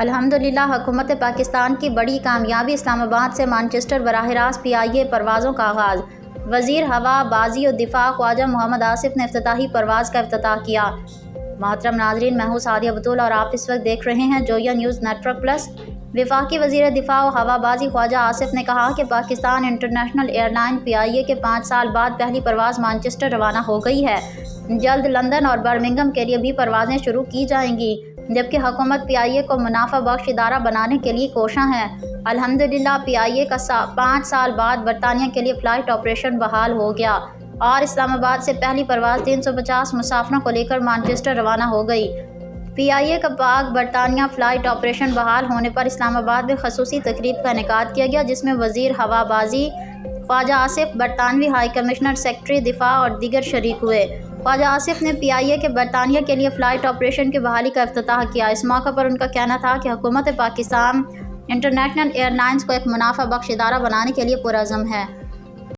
अल्हम्दुलिल्लाह हुकूमत पाकिस्तान की बड़ी कामयाबी, इस्लामाबाद से मानचेस्टर बराह रास्त PIA परवाज़ों का आगाज़। वज़ीर हवा बाजी और दिफा ख्वाजा मोहम्मद आसिफ ने इफ्तिताही परवाज़ का इफ्तिताह किया। मोहतरम नाज़रीन, मैं हूँ सादिया बतूल और आप इस वक्त देख रहे हैं जोया न्यूज़ नेटवर्क प्लस। वफाकी वज़ीर दिफा और हवाबाजी ख्वाजा आसिफ ने कहा कि पाकिस्तान इंटरनेशनल एयरलाइन PIA के 5 साल बाद पहली परवाज़ मानचेस्टर रवाना हो गई है। जल्द लंदन और बर्मिंघम के लिए भी परवाज़ें शुरू की जाएंगी, जबकि हुकूमत PIA को मुनाफा बख्श इदारा बनाने के लिए कोशां है। अल्हम्दुलिल्लाह PIA का 5 साल बाद बरतानिया के लिए फ़्लाइट ऑपरेशन बहाल हो गया और इस्लामाबाद से पहली परवाज़ 350 मुसाफिरों को लेकर मानचेस्टर रवाना हो गई। PIA का पाक बरतानिया फ़्लाइट ऑपरेशन बहाल होने पर इस्लामाबाद में खसूसी तकरीब का इनेकाद किया गया, जिसमें वज़ीर हवाबाजी ख्वाजा आसिफ, बरतानवी हाई कमिश्नर, सेक्रेटरी दिफा और दीगर शरीक हुए। ख्वाजा आसिफ ने PIA के बरतानिया के लिए फ़्लाइट ऑपरेशन की बहाली का इफ्तिताह किया। इस मौके पर उनका कहना था कि हुकूमत पाकिस्तान इंटरनेशनल एयरलाइंस को एक मुनाफा बख्श इदारा बनाने के लिए पुरअज़्म है।